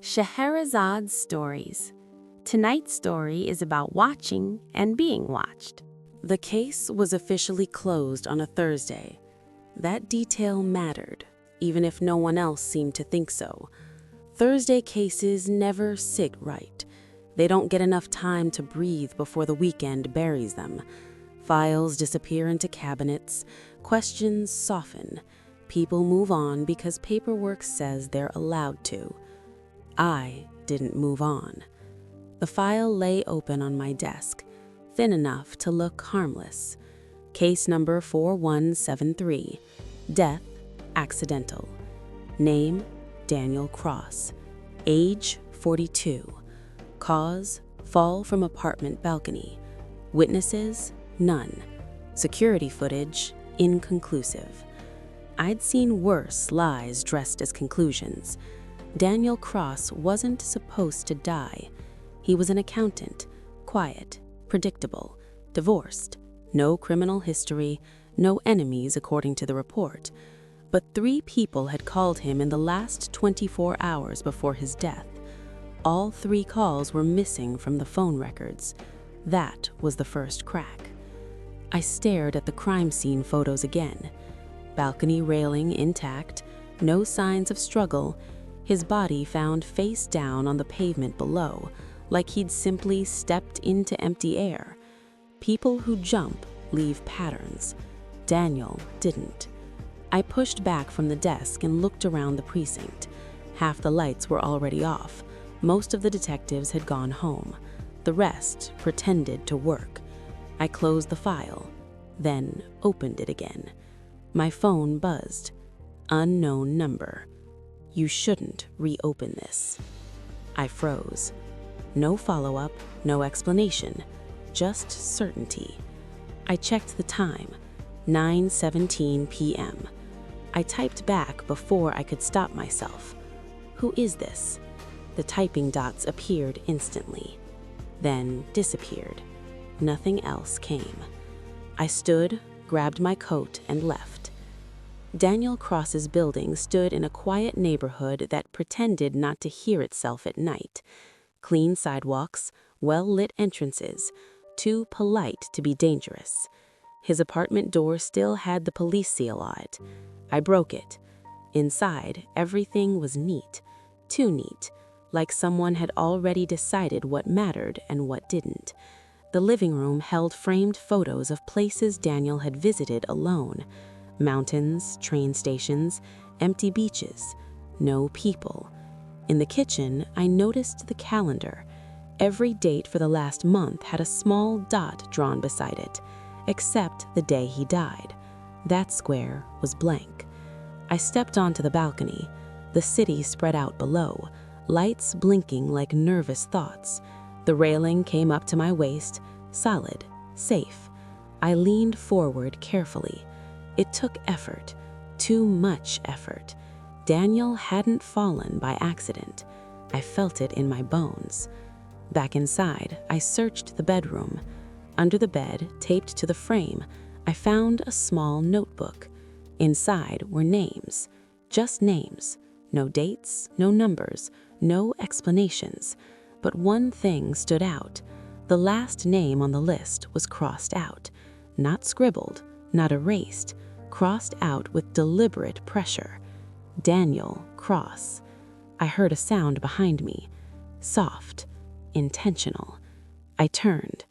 Scheherazade Stories. Tonight's story is about watching and being watched. The case was officially closed on a Thursday. That detail mattered, even if no one else seemed to think so. Thursday cases never sit right. They don't get enough time to breathe before the weekend buries them. Files disappear into cabinets, questions soften. People move on because paperwork says they're allowed to. I didn't move on. The file lay open on my desk, thin enough to look harmless. Case number 4173, death accidental. Name, Daniel Cross. Age, 42. Cause, fall from apartment balcony. Witnesses, none. Security footage, inconclusive. I'd seen worse lies dressed as conclusions. Daniel Cross wasn't supposed to die. He was an accountant, quiet, predictable, divorced, no criminal history, no enemies according to the report. But 3 people had called him in the last 24 hours before his death. All 3 calls were missing from the phone records. That was the first crack. I stared at the crime scene photos again. Balcony railing intact, no signs of struggle, his body found face down on the pavement below, like he'd simply stepped into empty air. People who jump leave patterns. Daniel didn't. I pushed back from the desk and looked around the precinct. Half the lights were already off. Most of the detectives had gone home. The rest pretended to work. I closed the file, then opened it again. My phone buzzed. Unknown number. You shouldn't reopen this. I froze. No follow-up, no explanation, just certainty. I checked the time, 9:17 p.m. I typed back before I could stop myself. Who is this? The typing dots appeared instantly, then disappeared. Nothing else came. I stood, grabbed my coat, and left. Daniel Cross's building stood in a quiet neighborhood that pretended not to hear itself at night. Clean sidewalks, well-lit entrances, too polite to be dangerous. His apartment door still had the police seal on it. I broke it. Inside, everything was neat, too neat, like someone had already decided what mattered and what didn't. The living room held framed photos of places Daniel had visited alone. Mountains, train stations, empty beaches, no people. In the kitchen, I noticed the calendar. Every date for the last month had a small dot drawn beside it, except the day he died. That square was blank. I stepped onto the balcony. The city spread out below, lights blinking like nervous thoughts. The railing came up to my waist, solid, safe. I leaned forward carefully. It took effort, too much effort. Daniel hadn't fallen by accident. I felt it in my bones. Back inside, I searched the bedroom. Under the bed, taped to the frame, I found a small notebook. Inside were names, just names. No dates, no numbers, no explanations. But one thing stood out. The last name on the list was crossed out. Not scribbled, not erased. Crossed out with deliberate pressure. Daniel Cross. I heard a sound behind me. Soft, intentional. I turned.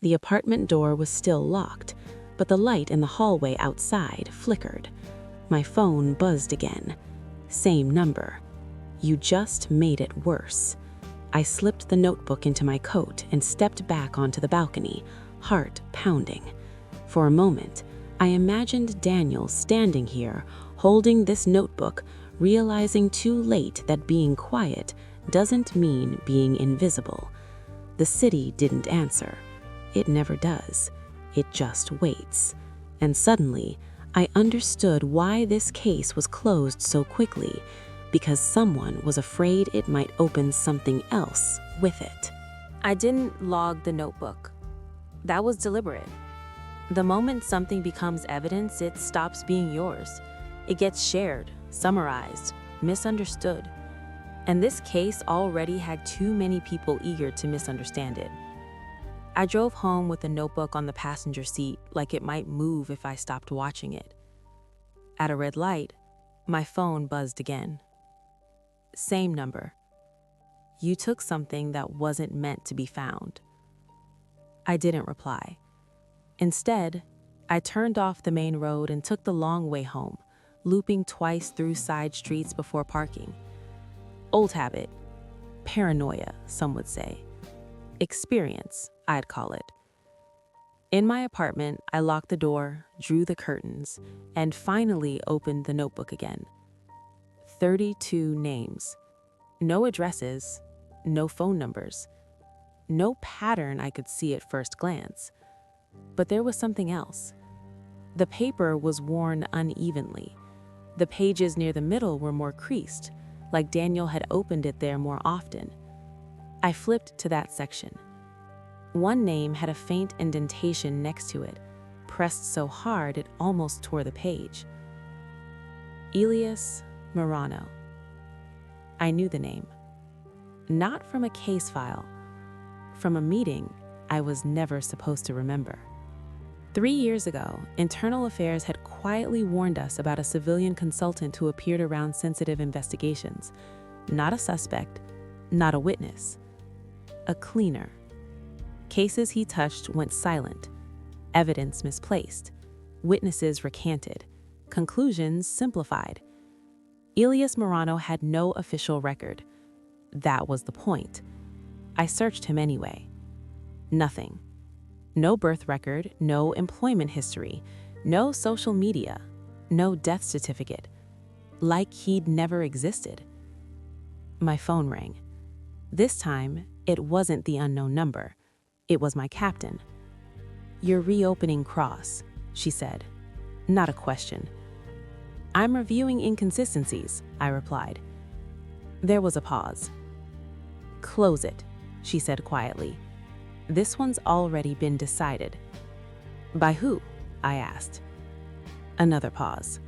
The apartment door was still locked, but the light in the hallway outside flickered. My phone buzzed again. Same number. You just made it worse. I slipped the notebook into my coat and stepped back onto the balcony, heart pounding. For a moment, I imagined Daniel standing here, holding this notebook, realizing too late that being quiet doesn't mean being invisible. The city didn't answer. It never does. It just waits. And suddenly, I understood why this case was closed so quickly, because someone was afraid it might open something else with it. I didn't log the notebook. That was deliberate. The moment something becomes evidence, it stops being yours. It gets shared, summarized, misunderstood. And this case already had too many people eager to misunderstand it. I drove home with a notebook on the passenger seat like it might move if I stopped watching it. At a red light, my phone buzzed again. Same number. You took something that wasn't meant to be found. I didn't reply. Instead, I turned off the main road and took the long way home, looping twice through side streets before parking. Old habit. Paranoia, some would say. Experience, I'd call it. In my apartment, I locked the door, drew the curtains, and finally opened the notebook again. 32 names. No addresses, no phone numbers, no pattern I could see at first glance. But there was something else. The paper was worn unevenly. The pages near the middle were more creased, like Daniel had opened it there more often. I flipped to that section. One name had a faint indentation next to it, pressed so hard it almost tore the page. Elias Morano. I knew the name. Not from a case file, from a meeting I was never supposed to remember. 3 years ago, Internal Affairs had quietly warned us about a civilian consultant who appeared around sensitive investigations. Not a suspect, not a witness. A cleaner. Cases he touched went silent. Evidence misplaced. Witnesses recanted. Conclusions simplified. Elias Morano had no official record. That was the point. I searched him anyway. Nothing. No birth record, no employment history, no social media, no death certificate. Like he'd never existed. My phone rang. This time, it wasn't the unknown number. It was my captain. "You're reopening Cross," she said. Not a question. "I'm reviewing inconsistencies," I replied. There was a pause. "Close it," she said quietly. "This one's already been decided." "By who?" I asked. Another pause.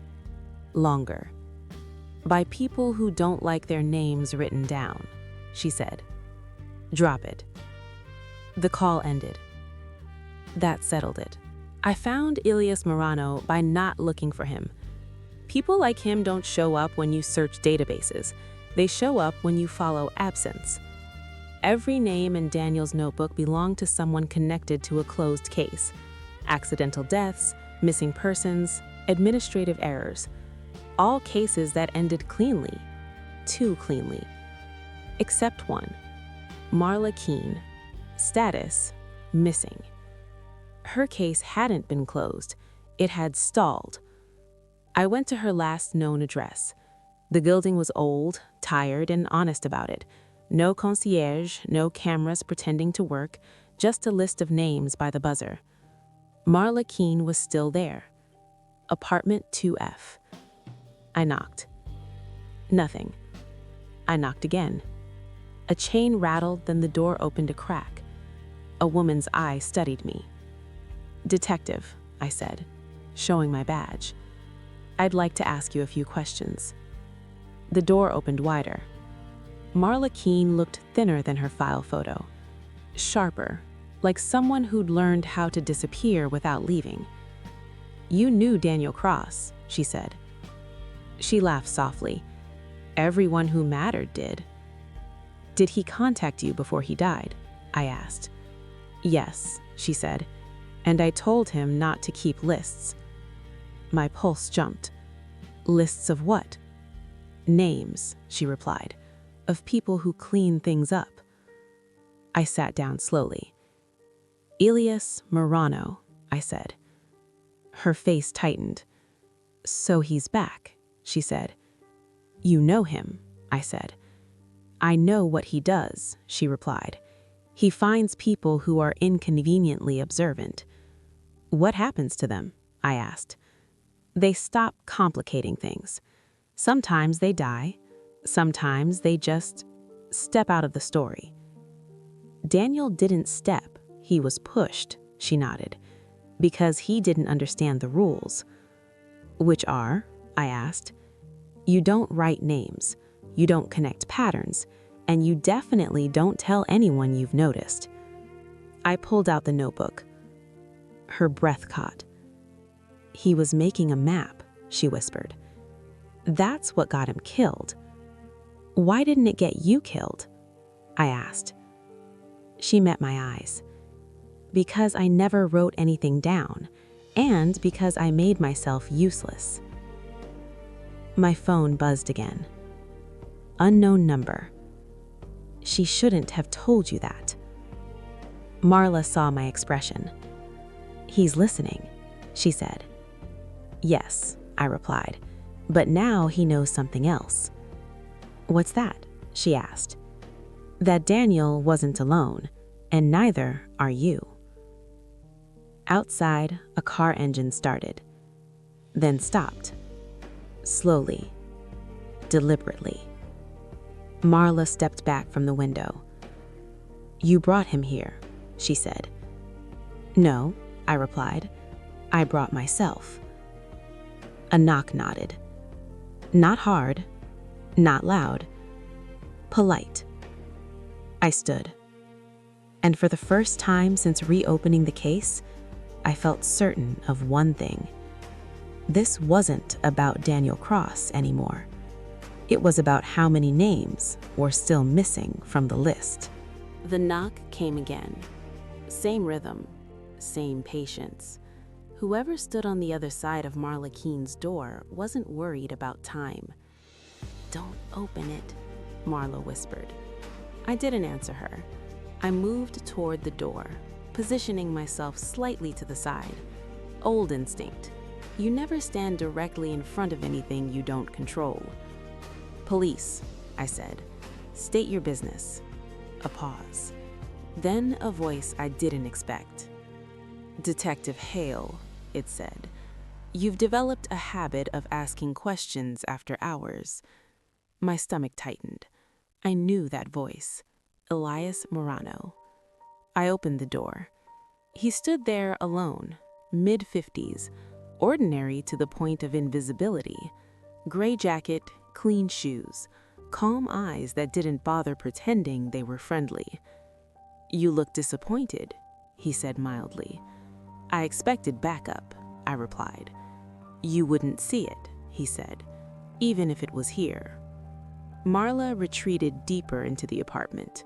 Longer. "By people who don't like their names written down," she said. "Drop it." The call ended. That settled it. I found Elias Morano by not looking for him. People like him don't show up when you search databases. They show up when you follow absence. Every name in Daniel's notebook belonged to someone connected to a closed case. Accidental deaths, missing persons, administrative errors. All cases that ended cleanly. Too cleanly. Except one. Marla Keene. Status: missing. Her case hadn't been closed. It had stalled. I went to her last known address. The building was old, tired, and honest about it. No concierge, no cameras pretending to work, just a list of names by the buzzer. Marla Keene was still there. Apartment 2F. I knocked. Nothing. I knocked again. A chain rattled, then the door opened a crack. A woman's eye studied me. "Detective," I said, showing my badge. "I'd like to ask you a few questions." The door opened wider. Marla Keene looked thinner than her file photo. Sharper, like someone who'd learned how to disappear without leaving. "You knew Daniel Cross," she said. She laughed softly. "Everyone who mattered did." "Did he contact you before he died?" I asked. "Yes," she said, "and I told him not to keep lists." My pulse jumped. "Lists of what?" "Names," she replied, "of people who clean things up." I sat down slowly. "Elias Morano," I said. Her face tightened. "So he's back," she said. "You know him," I said. "I know what he does," she replied. "He finds people who are inconveniently observant." "What happens to them?" I asked. "They stop complicating things. Sometimes they die. Sometimes they just step out of the story." "Daniel didn't step, he was pushed," she nodded, "because he didn't understand the rules." "Which are?" I asked. "You don't write names. You don't connect patterns, and you definitely don't tell anyone you've noticed. I pulled out the notebook. Her breath caught. He was making a map, she whispered. That's what got him killed. Why didn't it get you killed? I asked. She met my eyes. Because I never wrote anything down, and because I made myself useless. My phone buzzed again. Unknown number. She shouldn't have told you that. Marla saw my expression. He's listening, she said. Yes, I replied, but now he knows something else. What's that? She asked. That Daniel wasn't alone, and neither are you. Outside, a car engine started, then stopped. Slowly, deliberately. Marla stepped back from the window. You brought him here, she said. No, I replied. I brought myself. A knock nodded. Not hard, not loud, polite. I stood. And for the first time since reopening the case, I felt certain of one thing. This wasn't about Daniel Cross anymore. It was about how many names were still missing from the list. The knock came again. Same rhythm, same patience. Whoever stood on the other side of Marla Keene's door wasn't worried about time. Don't open it, Marla whispered. I didn't answer her. I moved toward the door, positioning myself slightly to the side. Old instinct. You never stand directly in front of anything you don't control. Police, I said. State your business. A pause. Then a voice I didn't expect. Detective Hale, it said. You've developed a habit of asking questions after hours. My stomach tightened. I knew that voice. Elias Morano. I opened the door. He stood there alone, mid-50s, ordinary to the point of invisibility. Gray jacket, clean shoes, calm eyes that didn't bother pretending they were friendly. You look disappointed, he said mildly. I expected backup, I replied. You wouldn't see it, he said, even if it was here. Marla retreated deeper into the apartment.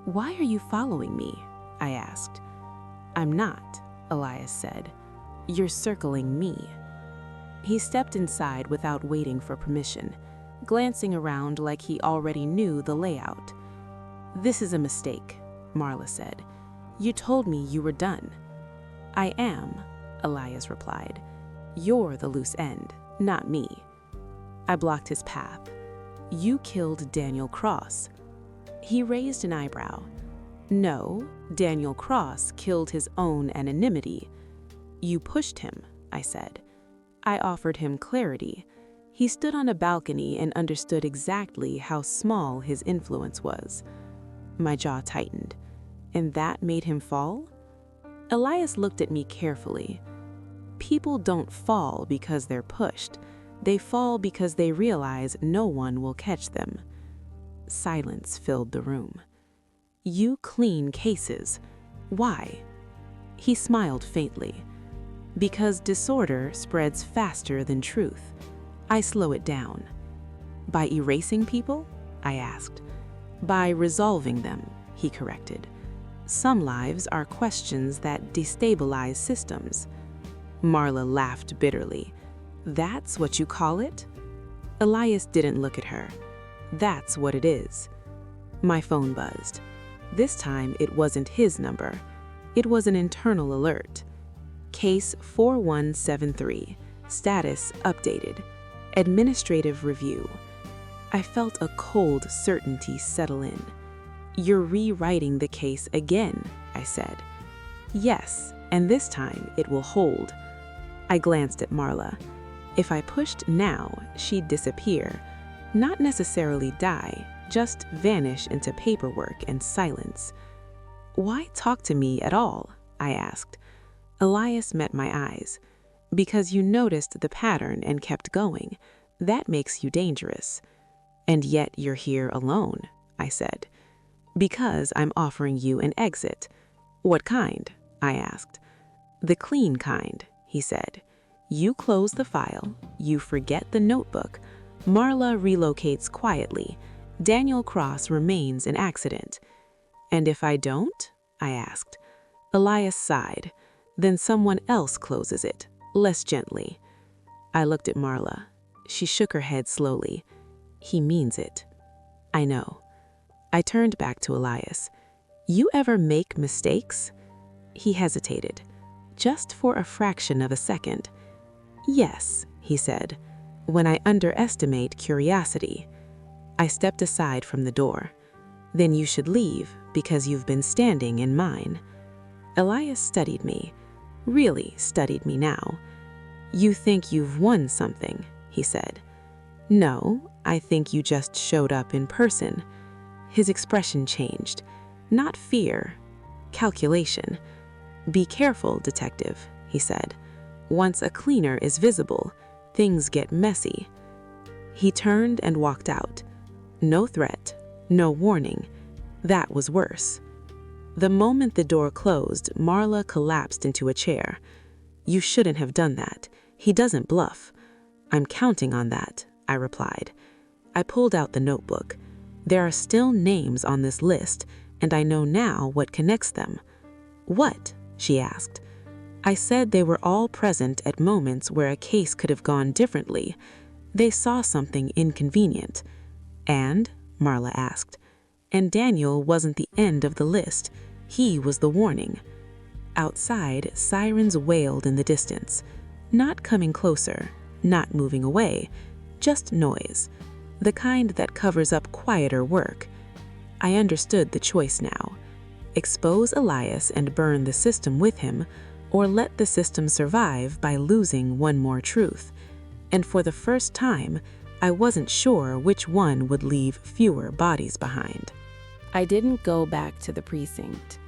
Why are you following me? I asked. I'm not, Elias said. You're circling me. He stepped inside without waiting for permission, glancing around like he already knew the layout. This is a mistake, Marla said. You told me you were done. I am, Elias replied. You're the loose end, not me. I blocked his path. You killed Daniel Cross. He raised an eyebrow. No, Daniel Cross killed his own anonymity. You pushed him, I said. I offered him clarity. He stood on a balcony and understood exactly how small his influence was. My jaw tightened. And that made him fall? Elias looked at me carefully. People don't fall because they're pushed. They fall because they realize no one will catch them. Silence filled the room. You clean cases. Why? He smiled faintly. Because disorder spreads faster than truth. I slow it down. By erasing people? I asked. By resolving them, he corrected. Some lives are questions that destabilize systems. Marla laughed bitterly. That's what you call it? Elias didn't look at her. That's what it is. My phone buzzed. This time it wasn't his number. It was an internal alert. Case 4173. Status updated. Administrative review. I felt a cold certainty settle in. You're rewriting the case again, I said. Yes, and this time it will hold. I glanced at Marla. If I pushed now, she'd disappear. Not necessarily die, just vanish into paperwork and silence. Why talk to me at all? I asked. Elias met my eyes. Because you noticed the pattern and kept going. That makes you dangerous. "And yet you're here alone," I said. "Because I'm offering you an exit." "What kind?" I asked. "The clean kind," he said. "You close the file, you forget the notebook, Marla relocates quietly, Daniel Cross remains an accident." "And if I don't?" I asked. Elias sighed. "Then someone else closes it, less gently." I looked at Marla. She shook her head slowly. "He means it." "I know." I turned back to Elias. "You ever make mistakes?" He hesitated, just for a fraction of a second. "Yes," he said, "when I underestimate curiosity." I stepped aside from the door. "Then you should leave, because you've been standing in mine." Elias studied me, really studied me now. "You think you've won something," he said. "No, I think you just showed up in person." His expression changed. Not fear, calculation. "Be careful, detective," he said. "Once a cleaner is visible, things get messy." He turned and walked out. No threat, no warning. That was worse. The moment the door closed, Marla collapsed into a chair. "You shouldn't have done that. He doesn't bluff." "I'm counting on that," I replied. I pulled out the notebook. "There are still names on this list, and I know now what connects them." "What?" she asked. I said they were all present at moments where a case could have gone differently. They saw something inconvenient. "And?" Marla asked. "And Daniel wasn't the end of the list. He was the warning." Outside, sirens wailed in the distance. Not coming closer, not moving away, just noise. The kind that covers up quieter work. I understood the choice now. Expose Elias and burn the system with him, or let the system survive by losing one more truth. And for the first time, I wasn't sure which one would leave fewer bodies behind. I didn't go back to the precinct.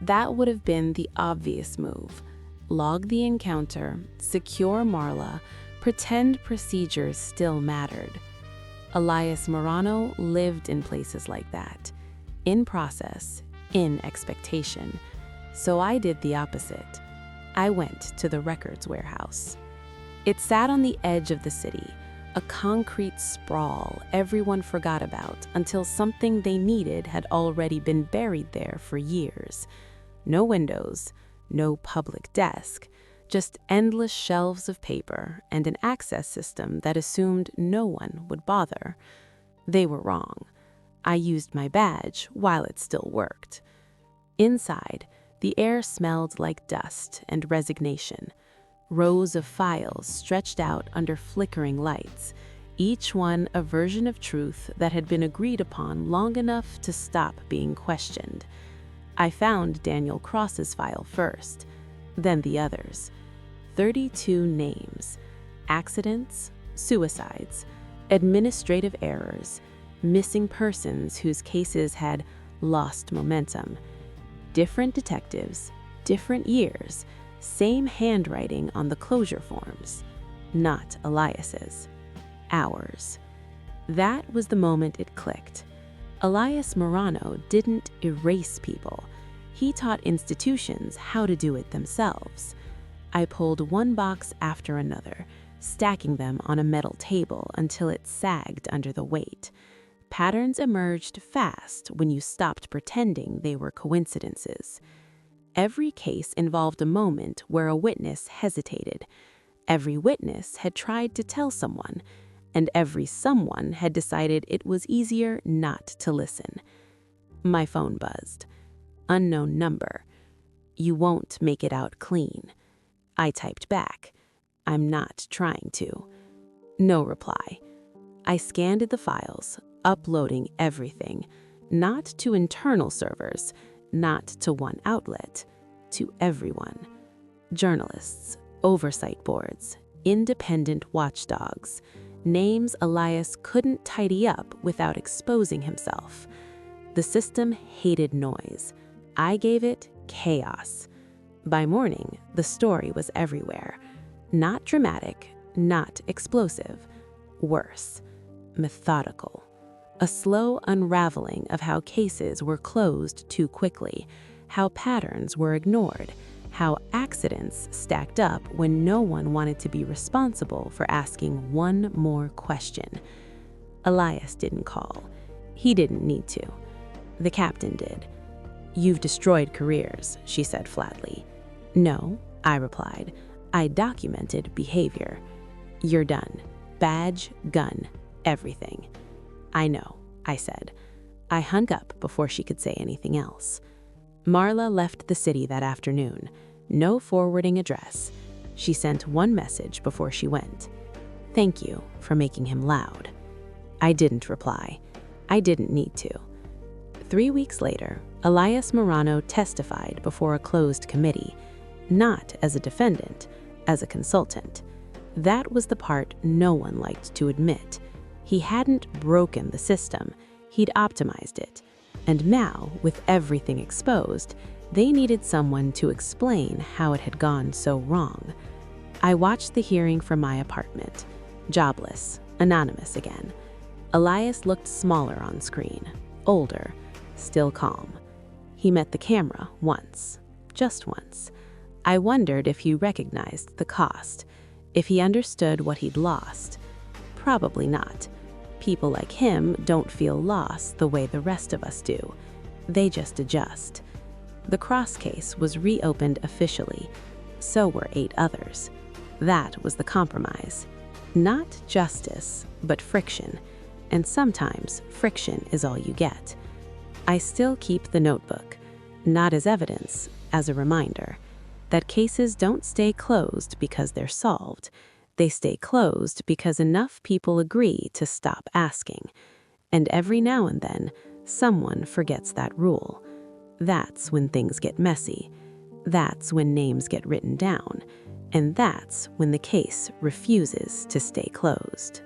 That would have been the obvious move. Log the encounter, secure Marla, pretend procedures still mattered. Elias Morano lived in places like that, in process, in expectation. So I did the opposite. I went to the records warehouse. It sat on the edge of the city, a concrete sprawl everyone forgot about until something they needed had already been buried there for years. No windows, no public desk, just endless shelves of paper and an access system that assumed no one would bother. They were wrong. I used my badge while it still worked. Inside, the air smelled like dust and resignation. Rows of files stretched out under flickering lights, each one a version of truth that had been agreed upon long enough to stop being questioned. I found Daniel Cross's file first, then the others. 32 names, accidents, suicides, administrative errors, missing persons whose cases had lost momentum. Different detectives, different years, same handwriting on the closure forms. Not Elias's. Ours. That was the moment it clicked. Elias Morano didn't erase people. He taught institutions how to do it themselves. I pulled one box after another, stacking them on a metal table until it sagged under the weight. Patterns emerged fast when you stopped pretending they were coincidences. Every case involved a moment where a witness hesitated. Every witness had tried to tell someone, and every someone had decided it was easier not to listen. My phone buzzed. Unknown number. "You won't make it out clean." I typed back. "I'm not trying to." No reply. I scanned the files, uploading everything, not to internal servers, not to one outlet, to everyone. Journalists, oversight boards, independent watchdogs, names Elias couldn't tidy up without exposing himself. The system hated noise. I gave it chaos. By morning, the story was everywhere. Not dramatic, not explosive. Worse, methodical. A slow unraveling of how cases were closed too quickly, how patterns were ignored, how accidents stacked up when no one wanted to be responsible for asking one more question. Elias didn't call. He didn't need to. The captain did. "You've destroyed careers," she said flatly. "No," I replied. "I documented behavior." "You're done. Badge, gun, everything." "I know," I said. I hung up before she could say anything else. Marla left the city that afternoon. No forwarding address. She sent one message before she went. "Thank you for making him loud." I didn't reply. I didn't need to. 3 weeks later, Elias Morano testified before a closed committee, not as a defendant, as a consultant. That was the part no one liked to admit. He hadn't broken the system, he'd optimized it. And now, with everything exposed, they needed someone to explain how it had gone so wrong. I watched the hearing from my apartment. Jobless, anonymous again. Elias looked smaller on screen, older, still calm. He met the camera once, just once. I wondered if he recognized the cost, if he understood what he'd lost. Probably not. People like him don't feel loss the way the rest of us do. They just adjust. The Cross case was reopened officially. So were 8 others. That was the compromise. Not justice, but friction. And sometimes friction is all you get. I still keep the notebook, not as evidence, as a reminder that cases don't stay closed because they're solved. They stay closed because enough people agree to stop asking. And every now and then, someone forgets that rule. That's when things get messy. That's when names get written down. And that's when the case refuses to stay closed.